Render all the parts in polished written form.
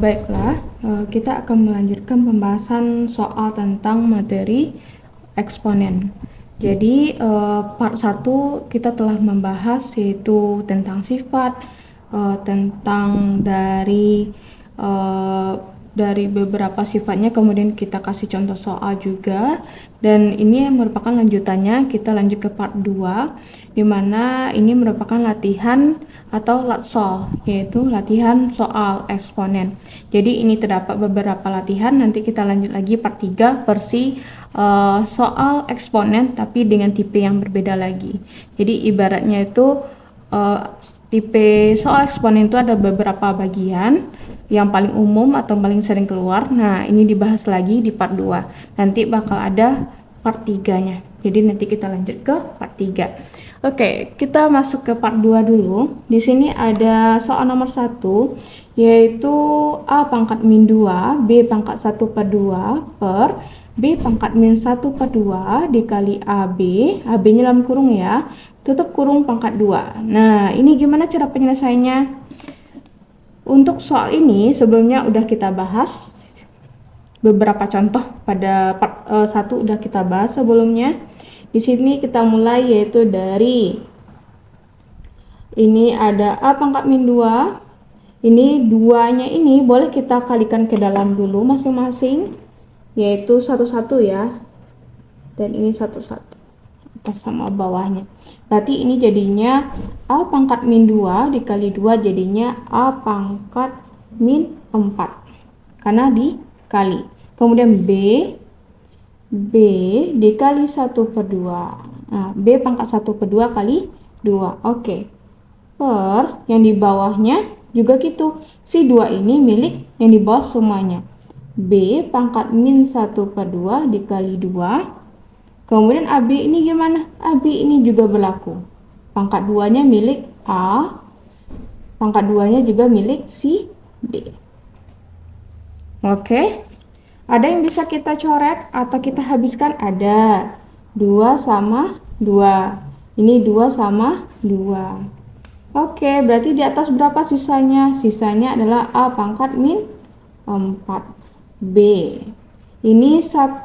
Baiklah, kita akan melanjutkan pembahasan soal tentang materi eksponen. Jadi, part 1 kita telah membahas yaitu tentang sifat, tentang dari beberapa sifatnya, kemudian kita kasih contoh soal juga. Dan ini merupakan lanjutannya, kita lanjut ke part 2, di mana ini merupakan latihan atau latsol, yaitu latihan soal eksponen. Jadi ini terdapat beberapa latihan, nanti kita lanjut lagi part 3 versi soal eksponen tapi dengan tipe yang berbeda lagi. Jadi ibaratnya itu tipe soal eksponen itu ada beberapa bagian yang paling umum atau paling sering keluar. Nah, ini dibahas lagi di part 2. Nanti bakal ada part 3-nya. Jadi nanti kita lanjut ke part 3. Oke, kita masuk ke part 2 dulu. Di sini ada soal nomor 1, yaitu A pangkat min 2, B pangkat 1 per 2 per B pangkat min 1 per 2 dikali AB, AB-nya dalam kurung ya, tutup kurung pangkat 2. Nah, ini gimana cara penyelesaiannya? Untuk soal ini sebelumnya udah kita bahas beberapa contoh pada part 1 udah kita bahas sebelumnya. Di sini kita mulai yaitu dari ini ada A pangkat min 2. Ini 2-nya ini boleh kita kalikan ke dalam dulu masing-masing, yaitu 1-1 ya. Dan ini 1-1 atas sama bawahnya. Berarti ini jadinya A pangkat min 2 dikali 2 jadinya A pangkat min 4. Karena dikali. Kemudian B dikali 1 per 2. Nah, B pangkat 1 per 2 kali 2. Oke. Per yang di bawahnya juga gitu. Si 2 ini milik yang di bawah semuanya. B pangkat min 1 per 2 dikali 2. Kemudian AB ini gimana? AB ini juga berlaku. Pangkat 2-nya milik A. Pangkat 2-nya juga milik si B. Oke. Ada yang bisa kita coret atau kita habiskan? Ada. 2 sama 2. Ini 2 sama 2. Oke, berarti di atas berapa sisanya? Sisanya adalah A pangkat min 4. B. Ini 1,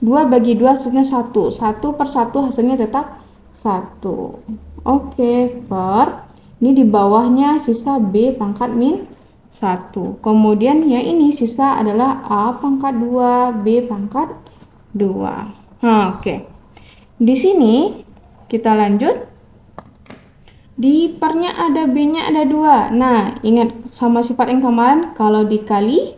2 bagi 2 hasilnya 1. 1 per 1 hasilnya tetap 1. Oke, per. Ini di bawahnya sisa B pangkat min 1. Kemudian yang ini sisa adalah A pangkat 2, B pangkat 2. Nah, oke. Di sini kita lanjut. Di pernya ada B-nya ada 2. Nah, ingat sama sifat yang kemarin, kalau dikali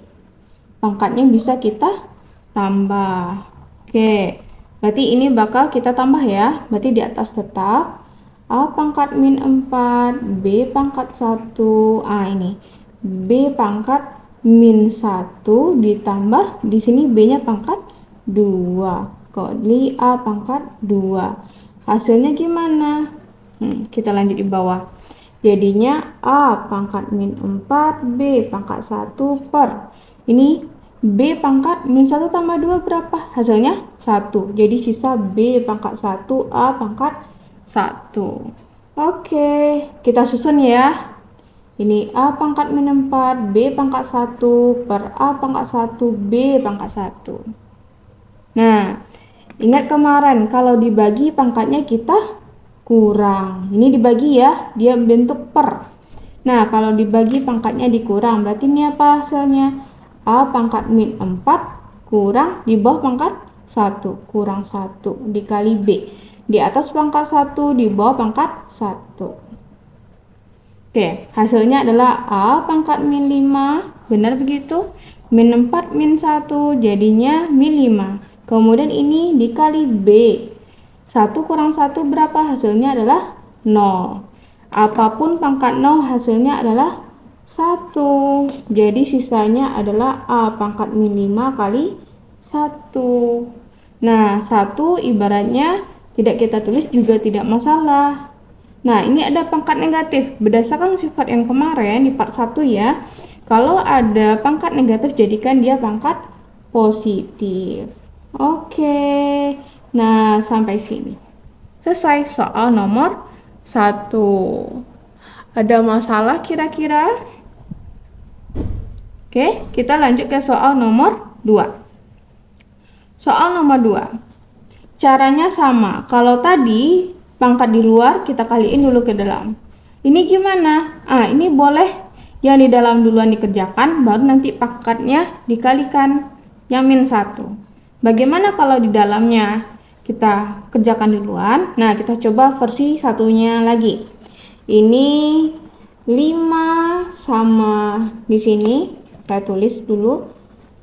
pangkatnya bisa kita tambah. Oke, berarti ini bakal kita tambah ya. Berarti di atas tetap A pangkat min 4, B pangkat 1. Ini B pangkat min 1 ditambah di sini B-nya pangkat 2 kali A pangkat 2. Hasilnya gimana? Kita lanjut di bawah. Jadinya A pangkat min 4, B pangkat 1 per. Ini B pangkat min 1 tambah 2 berapa? Hasilnya 1. Jadi sisa B pangkat 1, A pangkat 1. Oke, kita susun ya. Ini A pangkat min 4, B pangkat 1 per A pangkat 1, B pangkat 1. Nah, ingat kemarin kalau dibagi pangkatnya kita kurang. Ini dibagi ya, dia bentuk per. Nah, kalau dibagi pangkatnya dikurang, berarti ini apa hasilnya? A pangkat min 4 kurang di bawah pangkat 1, kurang 1 dikali B. Di atas pangkat 1, di bawah pangkat 1. Oke, hasilnya adalah A pangkat min 5, benar begitu? Min 4 min 1 jadinya min 5. Kemudian ini dikali B. 1 kurang 1 berapa? Hasilnya adalah 0. Apapun pangkat 0 hasilnya adalah 1. Jadi sisanya adalah A pangkat min 5 kali 1. Nah, 1 ibaratnya tidak kita tulis juga tidak masalah. Nah, ini ada pangkat negatif. Berdasarkan sifat yang kemarin di part 1 ya. Kalau ada pangkat negatif jadikan dia pangkat positif. Oke. Nah, sampai sini. Selesai soal nomor 1. Ada masalah kira-kira? Oke, kita lanjut ke soal nomor 2. Soal nomor 2. Caranya sama. Kalau tadi pangkat di luar, kita kaliin dulu ke dalam. Ini gimana? Ini boleh yang di dalam duluan dikerjakan, baru nanti pangkatnya dikalikan yang min 1. Bagaimana kalau di dalamnya kita kerjakan duluan? Nah, kita coba versi satunya lagi. Ini 5 sama di sini. Saya tulis dulu,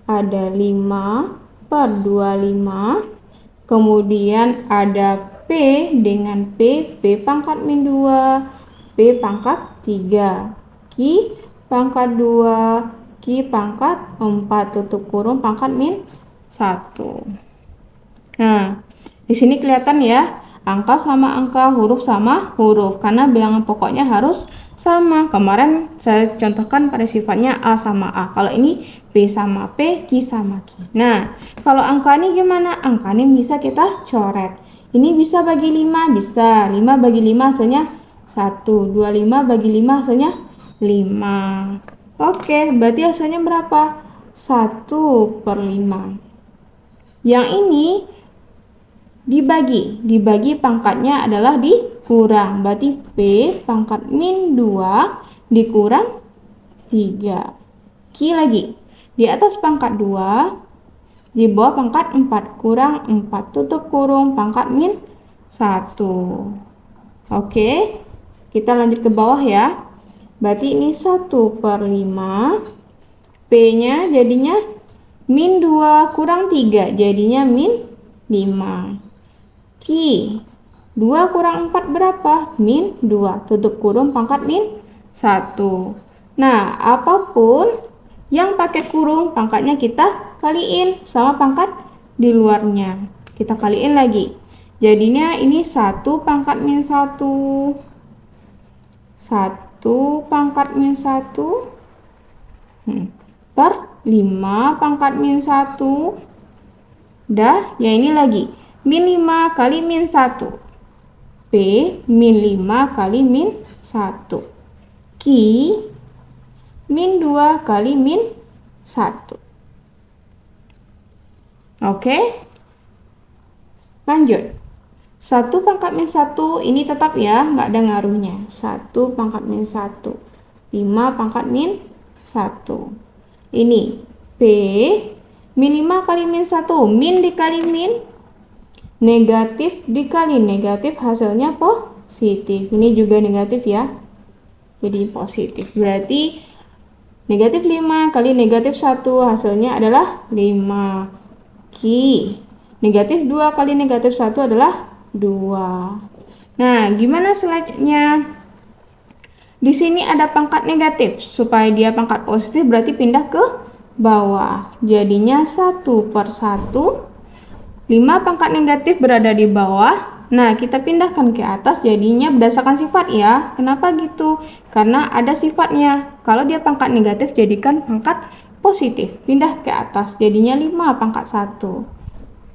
ada 5 per 25, kemudian ada P dengan P pangkat min 2, P pangkat 3, Q pangkat 2, Q pangkat 4, tutup kurung pangkat min 1. Nah, di sini kelihatan ya, angka sama angka, huruf sama huruf, karena bilangan pokoknya harus sama. Kemarin saya contohkan pada sifatnya A sama A. Kalau ini P sama P, Q sama Q. Nah, kalau angka ini gimana? Angka ini bisa kita coret. Ini bisa bagi 5, bisa. 5 bagi 5 hasilnya 1. 25 bagi 5 hasilnya 5. Oke, berarti hasilnya berapa? 1 per 5. Yang ini dibagi pangkatnya adalah dikurang, berarti P pangkat min 2 dikurang 3. Q lagi, di atas pangkat 2, di bawah pangkat 4, kurang 4, tutup kurung pangkat min 1. Oke, kita lanjut ke bawah ya. Berarti ini 1 per 5, P nya jadinya min 2 kurang 3, jadinya min 5. Q 2 kurang 4 berapa? Min 2, tutup kurung pangkat min 1. Nah, apapun yang pakai kurung pangkatnya kita kaliin sama pangkat di luarnya. Kita kaliin lagi. Jadinya ini 1 pangkat min 1, 1 pangkat min 1 per 5 pangkat min 1. Dah, ya ini lagi. Min 5 kali min 1. P min 5 kali min 1. Q min 2 kali min 1. Oke. Lanjut. 1 pangkat min 1 ini tetap ya, nggak ada ngaruhnya. 1 pangkat min 1. 5 pangkat min 1. Ini P min 5 kali min 1. Min dikali min, negatif dikali negatif, hasilnya positif. Ini juga negatif ya, jadi positif. Berarti negatif 5 kali negatif 1 hasilnya adalah 5. Q negatif 2 kali negatif 1 adalah 2. Nah, gimana selanjutnya? Di sini ada pangkat negatif. Supaya dia pangkat positif berarti pindah ke bawah. Jadinya 1 per 1. 5 pangkat negatif berada di bawah. Nah, kita pindahkan ke atas, jadinya berdasarkan sifat ya. Kenapa gitu? Karena ada sifatnya. Kalau dia pangkat negatif, jadikan pangkat positif. Pindah ke atas, jadinya 5 pangkat 1.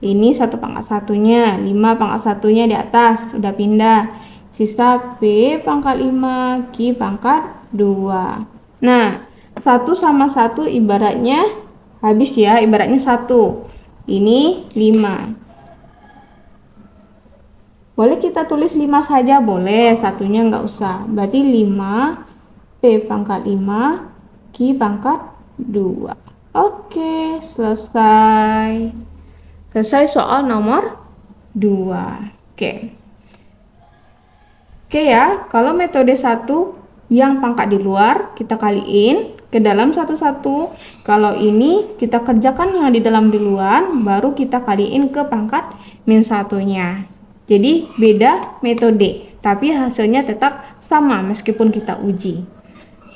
Ini 1 pangkat 1-nya, 5 pangkat 1-nya di atas, udah pindah. Sisa P pangkat 5, Q pangkat 2. Nah, 1 sama 1 ibaratnya habis ya, ibaratnya 1. Ini 5. Boleh kita tulis 5 saja, boleh, satunya nggak usah. Berarti 5 P pangkat 5 Q pangkat 2. Oke, selesai. Selesai soal nomor 2. Oke ya, kalau metode 1 yang pangkat di luar kita kaliin ke dalam satu-satu. Kalau ini kita kerjakan yang di dalam duluan, baru kita kaliin ke pangkat min 1-nya. Jadi beda metode, tapi hasilnya tetap sama meskipun kita uji.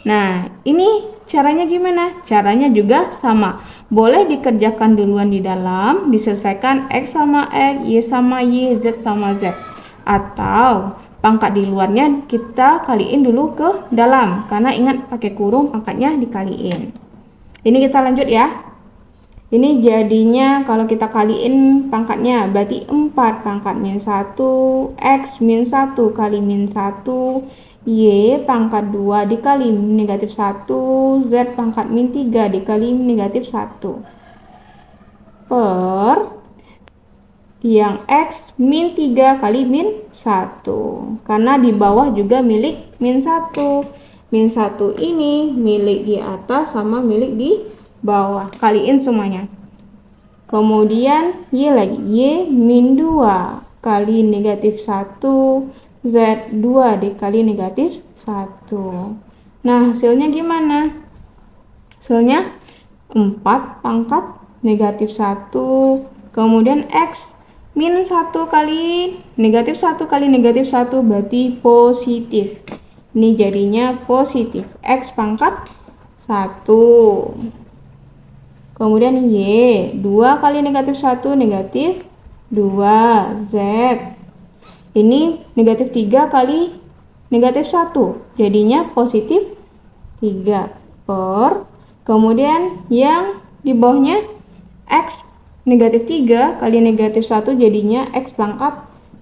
Nah, ini caranya gimana? Caranya juga sama. Boleh dikerjakan duluan di dalam, diselesaikan X sama X, Y sama Y, Z sama Z. Atau pangkat di luarnya kita kaliin dulu ke dalam, karena ingat pakai kurung pangkatnya dikaliin. Ini kita lanjut ya. Ini jadinya kalau kita kaliin pangkatnya berarti 4 pangkat min 1 X min 1 kali min 1 Y pangkat 2 dikali negatif 1, Z pangkat min 3 dikali negatif 1. Per yang X min 3 kali min 1. Karena di bawah juga milik min 1. Min 1 ini milik di atas sama milik di bawah. Kaliin semuanya. Kemudian Y lagi. Y min 2 kali negatif 1. Z 2 dikali negatif 1. Nah, hasilnya gimana? Hasilnya 4 pangkat negatif 1. Kemudian X min 1 kali negatif 1 kali negatif 1 berarti positif. Ini jadinya positif. X pangkat 1. Kemudian Y 2 kali negatif 1 negatif 2. Z ini negatif 3 kali negatif 1. Jadinya positif 3. Per. Kemudian yang di bawahnya X negatif 3 kali negatif 1 jadinya X pangkat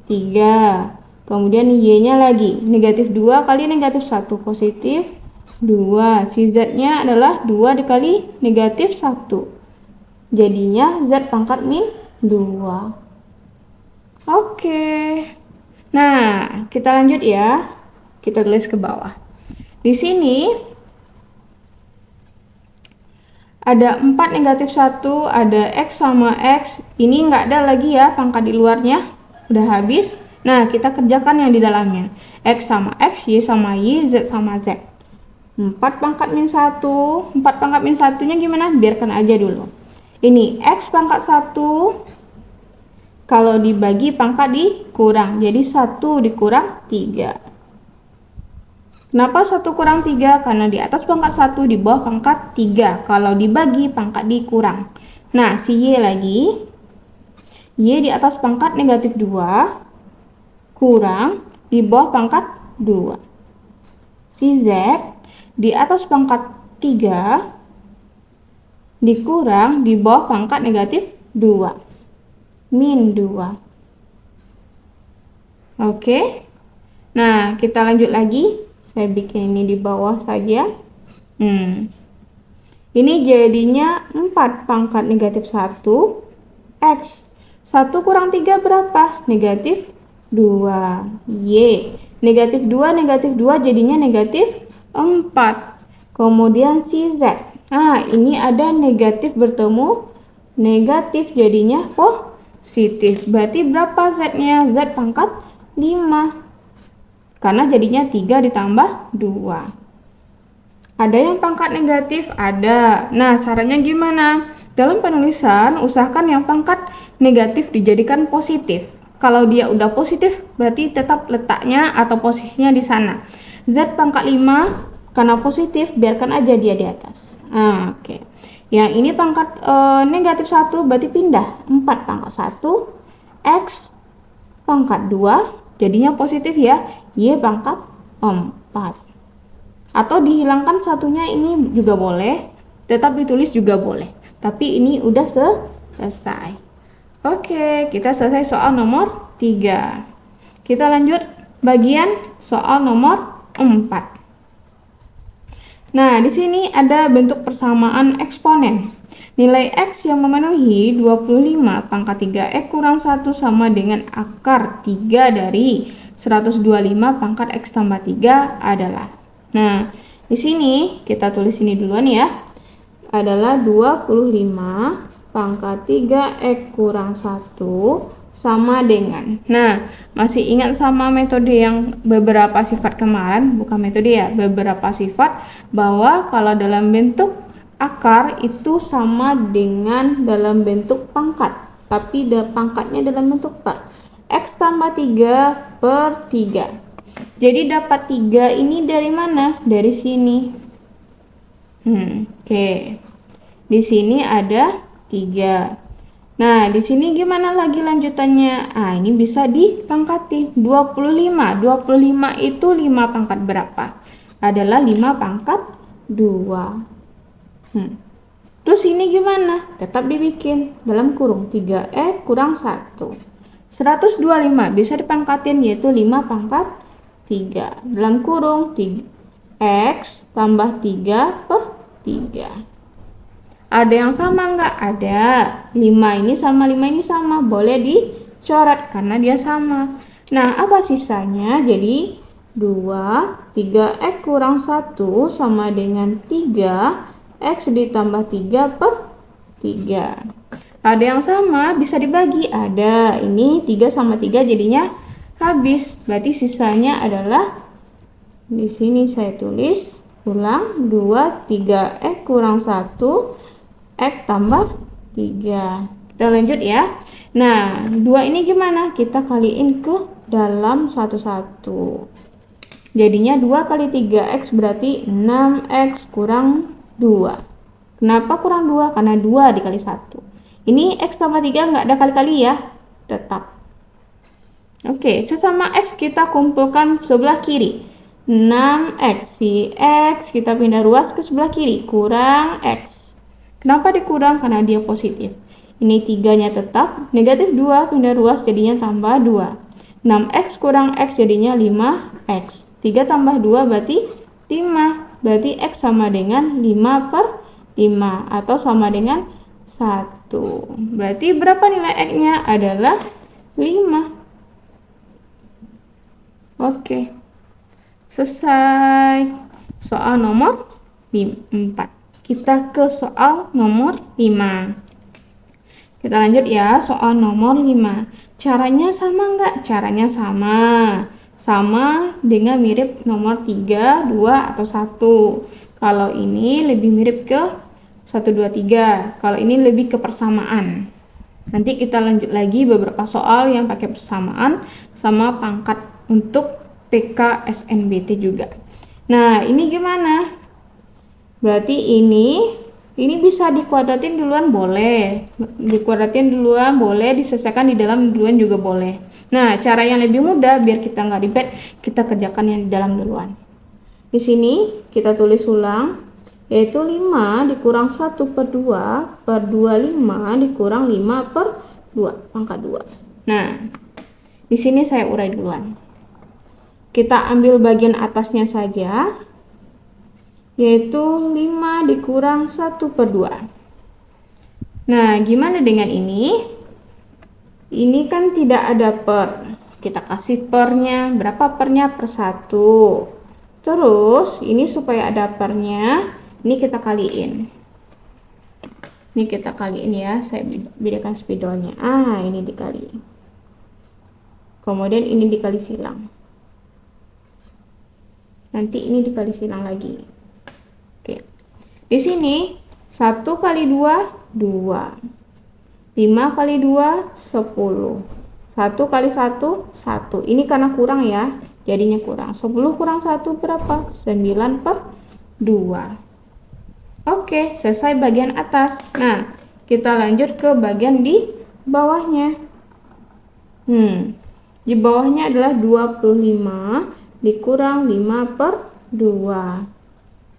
3. Kemudian Y-nya lagi. Negatif 2 kali negatif 1 positif 2. Si Z-nya adalah 2 dikali negatif 1. Jadinya Z pangkat min 2. Oke. Nah, kita lanjut ya. Kita tulis ke bawah. Di sini ada 4 negatif 1, ada X sama X. Ini nggak ada lagi ya pangkat di luarnya. Udah habis. Nah, kita kerjakan yang di dalamnya. X sama X, Y sama Y, Z sama Z. 4 pangkat min 1. 4 pangkat min 1-nya gimana? Biarkan aja dulu. Ini X pangkat 1. Kalau dibagi pangkat dikurang. Jadi 1 dikurang 3. Kenapa 1 kurang 3? Karena di atas pangkat 1, di bawah pangkat 3. Kalau dibagi pangkat dikurang. Nah, si Y lagi. Y di atas pangkat negatif 2. Kurang di bawah pangkat 2. Si Z di atas pangkat 3. Dikurang di bawah pangkat negatif 2. Min 2. Oke. Nah, kita lanjut lagi. Saya bikin ini di bawah saja. Ini jadinya 4 pangkat negatif 1 X. 1 kurang 3 berapa? Negatif 2. Y. Negatif 2 jadinya negatif 4. Kemudian si Z. Nah, ini ada negatif bertemu negatif jadinya positif. Berarti berapa Z-nya? Z pangkat 5. Karena jadinya 3 ditambah 2. Ada yang pangkat negatif? Ada. Nah, sarannya gimana? Dalam penulisan, usahakan yang pangkat negatif dijadikan positif. Kalau dia udah positif, berarti tetap letaknya atau posisinya di sana. Z pangkat 5, karena positif, biarkan aja dia di atas. Oke. Yang ini pangkat negatif 1, berarti pindah. 4 pangkat 1, X pangkat 2, jadinya positif ya. Y pangkat 4. Atau dihilangkan satunya ini juga boleh. Tetap ditulis juga boleh. Tapi ini udah selesai. Oke, kita selesai soal nomor 3. Kita lanjut bagian soal nomor 4. Nah, di sini ada bentuk persamaan eksponen. Nilai X yang memenuhi 25 pangkat 3X kurang 1 sama dengan akar 3 dari 125 pangkat X tambah 3 adalah. Nah, di sini kita tulis ini duluan ya. Adalah 25 pangkat 3X kurang 1 sama dengan. Nah, masih ingat sama metode yang beberapa sifat kemarin? Bukan metode ya, beberapa sifat bahwa kalau dalam bentuk akar itu sama dengan dalam bentuk pangkat, tapi pangkatnya dalam bentuk per. X tambah 3 per 3. Jadi dapat 3 ini dari mana? Dari sini. Oke. Di sini ada 3. Nah, di sini gimana lagi lanjutannya? Ini bisa dipangkati. 25. 25 itu 5 pangkat berapa? Adalah 5 pangkat 2. Terus ini gimana? Tetap dibikin dalam kurung 3X kurang 1. 125 bisa dipangkatin yaitu 5 pangkat 3. Dalam kurung 3, X tambah 3 per 3. Ada yang sama nggak? Ada. 5 ini sama 5 ini sama. Boleh dicoret karena dia sama. Nah, apa sisanya? Jadi 2, 3X kurang 1 sama dengan 3X ditambah 3 per 3. Ada yang sama bisa dibagi? Ada. Ini 3 sama 3 jadinya habis. Berarti sisanya adalah, di sini saya tulis ulang, 2, 3X kurang 1 X tambah 3. Kita lanjut ya. Nah, 2 ini gimana? Kita kaliin ke dalam satu-satu. Jadinya 2 kali 3X berarti 6X kurang 2. Kenapa kurang 2? Karena 2 dikali 1. Ini X tambah 3 nggak ada kali-kali ya. Tetap. Oke, sesama X kita kumpulkan sebelah kiri. 6X. Si X kita pindah ruas ke sebelah kiri. Kurang X. Kenapa dikurang? Karena dia positif. Ini 3-nya tetap, negatif 2 pindah ruas jadinya tambah 2. 6X kurang X jadinya 5X. 3 tambah 2 berarti 5. Berarti X sama dengan 5 per 5 atau sama dengan 1. Berarti berapa nilai X-nya? Adalah 5. Oke. Selesai. Soal nomor 4. Kita ke soal nomor 5. Kita lanjut ya, soal nomor 5. Caranya sama nggak? Caranya sama. Sama dengan mirip nomor 3, 2, atau 1. Kalau ini lebih mirip ke 1, 2, 3. Kalau ini lebih ke persamaan. Nanti kita lanjut lagi beberapa soal yang pakai persamaan sama pangkat untuk PKSNBT juga. Nah, ini gimana? Berarti ini bisa dikuadratin duluan boleh. Dikuadratin duluan boleh, diselesaikan di dalam duluan juga boleh. Nah, cara yang lebih mudah biar kita nggak ribet, kita kerjakan yang di dalam duluan. Di sini kita tulis ulang, yaitu 5 dikurang 1 per 2 per 25 dikurang 5 per 2, pangkat 2. Nah, di sini saya urai duluan. Kita ambil bagian atasnya saja, yaitu 5 dikurang 1 per 2. Nah, gimana dengan ini? Ini kan tidak ada per. Kita kasih pernya. Berapa pernya? Per 1. Terus, ini supaya ada pernya, ini kita kaliin. Ini kita kaliin ya. Saya bedakan spidolnya. Ini dikali. Kemudian ini dikali silang. Nanti ini dikali silang lagi. Oke. Di sini 1 kali 2, 2. 5 kali 2, 10. 1 kali 1, 1. Ini karena kurang ya, jadinya kurang. 10 kurang 1 berapa? 9 per 2. Oke, selesai bagian atas. Nah, kita lanjut ke bagian di bawahnya. Di bawahnya adalah 25 dikurang 5 per 2.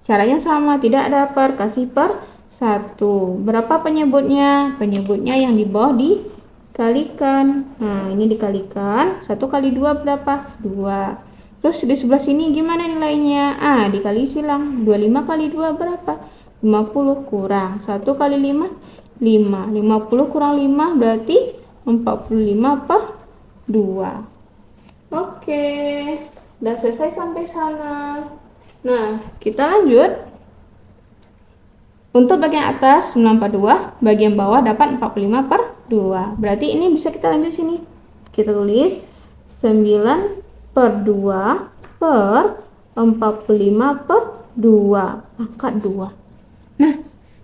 Caranya sama, tidak ada per, kasih per 1. Berapa penyebutnya? Penyebutnya yang di bawah dikalikan. Nah, ini dikalikan. 1 kali 2 berapa? 2. Terus di sebelah sini gimana nilainya? Dikali silang. 25 kali 2 berapa? 50 kurang. 1 kali 5, 5. 50 kurang 5 berarti 45 per 2. Oke. Udah selesai sampai sana. Nah, kita lanjut. Untuk bagian atas 9 per 2, bagian bawah dapat 45 per 2. Berarti ini bisa kita lanjut sini. Kita tulis 9 per 2 per 45 per 2, pangkat 2. Nah,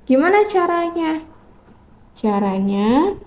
gimana caranya? Caranya,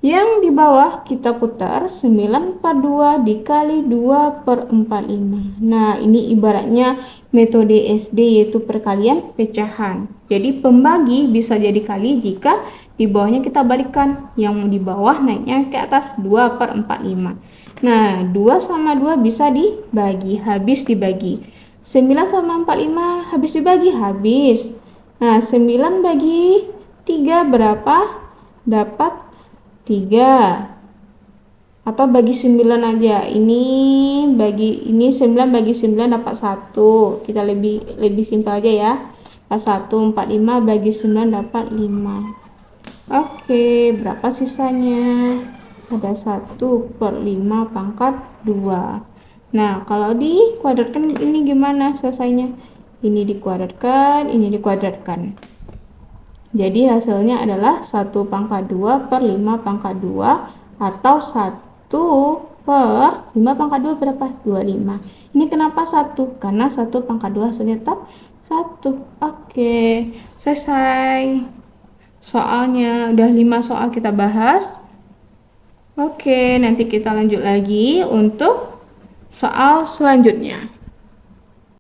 yang di bawah kita putar 9 per 2 dikali 2 per 45. Nah, ini ibaratnya metode SD, yaitu perkalian pecahan. Jadi pembagi bisa jadi kali jika di bawahnya kita balikkan. Yang di bawah naiknya ke atas 2 per 45. Nah, 2 sama 2 bisa dibagi, habis dibagi. 9 sama 45 habis dibagi, habis. Nah, 9 bagi 3 berapa? Dapat 3. Atau bagi 9 aja. Ini 9 bagi 9 dapat 1. Kita lebih simpel aja ya. 1, 45 bagi 9 dapat 5. Oke, berapa sisanya? Ada 1/5 pangkat 2. Nah, kalau dikuadratkan ini gimana selesainya? Ini dikuadratkan, ini dikuadratkan. Jadi hasilnya adalah 1/2/5 pangkat 2 atau 1/5 pangkat 2 berapa? 25. Ini kenapa 1? Karena 1/2 hasilnya tetap 1. Oke, selesai. Soalnya udah 5 soal kita bahas. Oke, nanti kita lanjut lagi untuk soal selanjutnya.